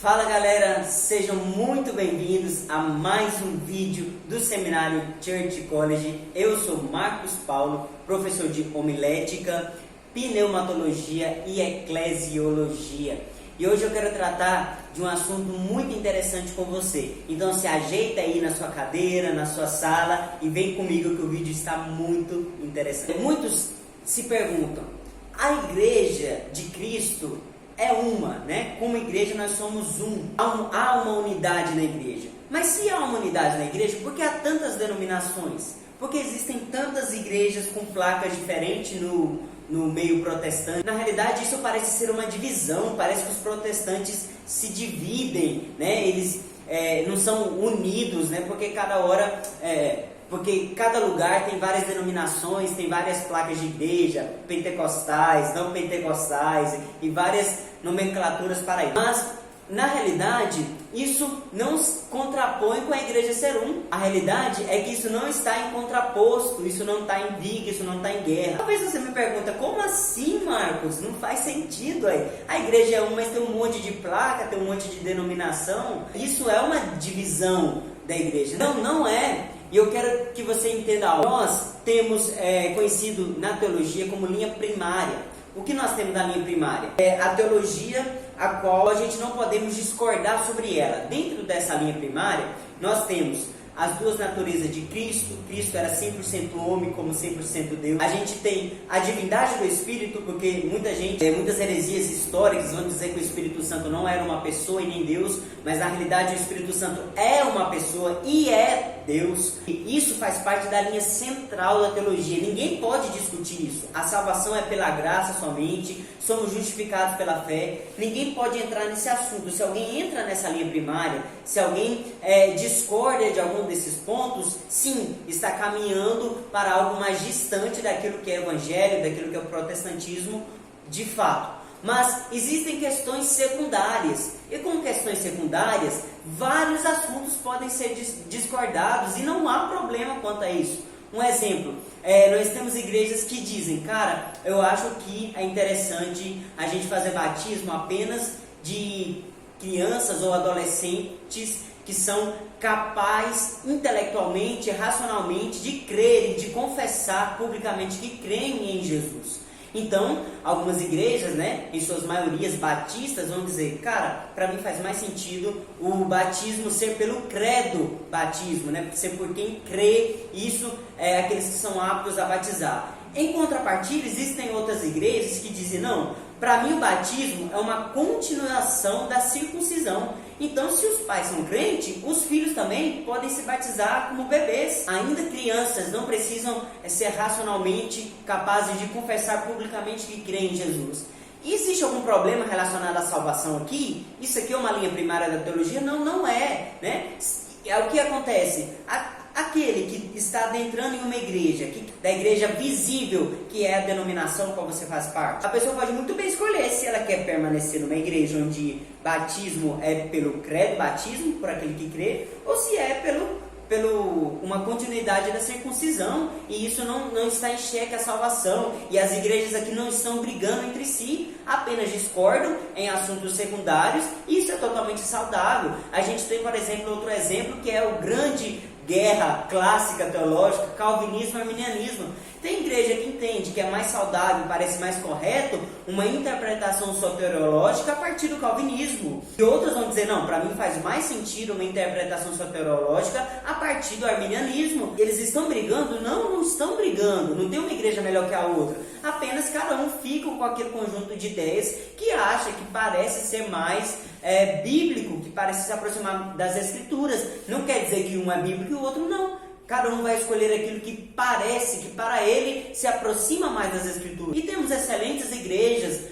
Fala galera, sejam muito bem-vindos a mais um vídeo do Seminário Church College. Eu sou Marcos Paulo, professor de homilética, pneumatologia e eclesiologia. E hoje eu quero tratar de um assunto muito interessante com você. Então se ajeita aí na sua cadeira, na sua sala e vem comigo que o vídeo está muito interessante. Muitos se perguntam, a Igreja de Cristo é uma, né? Como igreja nós somos um. Há uma unidade na igreja. Mas se há uma unidade na igreja, por que há tantas denominações? Porque existem tantas igrejas com placas diferentes no meio protestante. Na realidade, isso parece ser uma divisão. Parece que os protestantes se dividem, né? Eles não são unidos, né? Porque cada lugar tem várias denominações, tem várias placas de igreja, pentecostais, não pentecostais e várias nomenclaturas para isso. Mas, na realidade, isso não se contrapõe com a igreja ser um. A realidade é que isso não está em contraposto, isso não está em briga, isso não está em guerra. Talvez você me pergunta, como assim, Marcos? Não faz sentido aí. A igreja é uma, mas tem um monte de placa, tem um monte de denominação. Isso é uma divisão da igreja. Não é. E eu quero que você entenda algo. Nós temos conhecido na teologia como linha primária. O que nós temos da linha primária? É a teologia a qual a gente não podemos discordar sobre ela. Dentro dessa linha primária, nós temos as duas naturezas de Cristo. Cristo era 100% homem como 100% Deus. A gente tem a divindade do Espírito, porque muitas heresias históricas vão dizer que o Espírito Santo não era uma pessoa e nem Deus, mas na realidade o Espírito Santo é uma pessoa e é Deus. E isso faz parte da linha central da teologia. Ninguém pode discutir isso. A salvação é pela graça somente, somos justificados pela fé. Ninguém pode entrar nesse assunto. Se alguém entra nessa linha primária, se alguém discorda de algum desses pontos, sim, está caminhando para algo mais distante daquilo que é o evangelho, daquilo que é o protestantismo de fato. Mas existem questões secundárias, e com questões secundárias, vários assuntos podem ser discordados e não há problema quanto a isso. Um exemplo, nós temos igrejas que dizem, cara, eu acho que é interessante a gente fazer batismo apenas de crianças ou adolescentes que são capazes intelectualmente, racionalmente de crer e de confessar publicamente que creem em Jesus. Então, algumas igrejas, né, em suas maiorias batistas, vão dizer, cara, para mim faz mais sentido o batismo ser pelo credo batismo, né, ser por quem crê, isso é aqueles que são aptos a batizar. Em contrapartida, existem outras igrejas que dizem, não, para mim o batismo é uma continuação da circuncisão. Então, se os pais são crentes, os filhos também podem se batizar como bebês. Ainda crianças não precisam ser racionalmente capazes de confessar publicamente que creem em Jesus. Existe algum problema relacionado à salvação aqui? Isso aqui é uma linha primária da teologia? Não é, né? É o que acontece. Aquele que está adentrando em uma igreja, da igreja visível, que é a denominação qual você faz parte, a pessoa pode muito bem escolher se ela quer permanecer numa igreja onde batismo é pelo credo, batismo por aquele que crê, ou se é pelo uma continuidade da circuncisão, e isso não está em xeque a salvação. E as igrejas aqui não estão brigando entre si, apenas discordam em assuntos secundários, e isso é totalmente saudável. A gente tem, por exemplo, outro exemplo que é o grande guerra clássica teológica, calvinismo e arminianismo. Tem igreja que entende que é mais saudável, parece mais correto, uma interpretação soteriológica a partir do calvinismo. E outros vão dizer, não, para mim faz mais sentido uma interpretação soteriológica a partir do arminianismo. Eles estão brigando? Não estão brigando. Não tem uma igreja melhor que a outra. Apenas cada um fica com aquele conjunto de ideias que acha que parece ser mais bíblico, que parece se aproximar das escrituras. Não quer dizer que um é bíblico e o outro não. Cada um vai escolher aquilo que parece, que para ele se aproxima mais das escrituras. E temos excelentes igrejas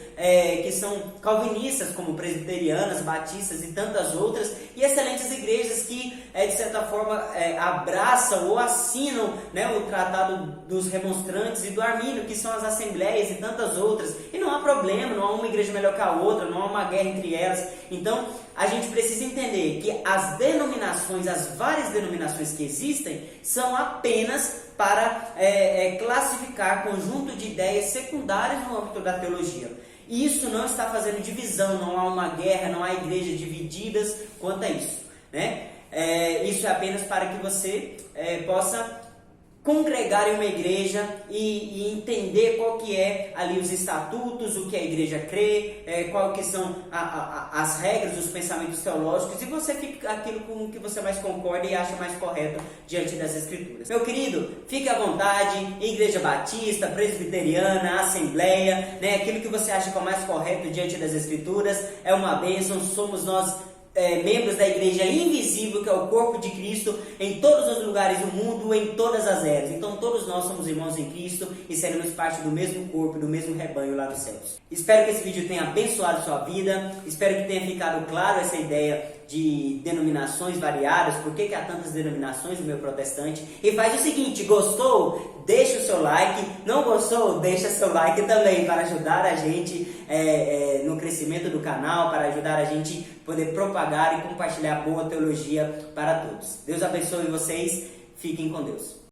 que são calvinistas, como presbiterianas, batistas e tantas outras, e excelentes igrejas que, de certa forma, abraçam ou assinam, né, o tratado dos remonstrantes e do Armínio, que são as assembleias e tantas outras. E não há problema, não há uma igreja melhor que a outra, não há uma guerra entre elas. Então, a gente precisa entender que as denominações, as várias denominações que existem, são apenas para classificar conjunto de ideias secundárias no âmbito da teologia. E isso não está fazendo divisão, não há uma guerra, não há igrejas divididas quanto a isso, né? Isso é apenas para que você possa congregar em uma igreja e entender qual que é ali os estatutos, o que a igreja crê, qual que são as regras, os pensamentos teológicos, e você fica aquilo com o que você mais concorda e acha mais correto diante das Escrituras. Meu querido, fique à vontade, Igreja Batista, Presbiteriana, Assembleia, né, aquilo que você acha que é o mais correto diante das Escrituras, é uma bênção. Somos nós membros da igreja invisível, que é o corpo de Cristo, em todos os lugares do mundo, em todas as eras. Então todos nós somos irmãos em Cristo e seremos parte do mesmo corpo, do mesmo rebanho lá nos céus. Espero que esse vídeo tenha abençoado sua vida, espero que tenha ficado claro essa ideia de denominações variadas, por que há tantas denominações no meio protestante. E faz o seguinte: gostou? Deixa o seu like, não gostou? Deixa seu like também, para ajudar a gente no crescimento do canal, para ajudar a gente poder propagar e compartilhar boa teologia para todos. Deus abençoe vocês, fiquem com Deus.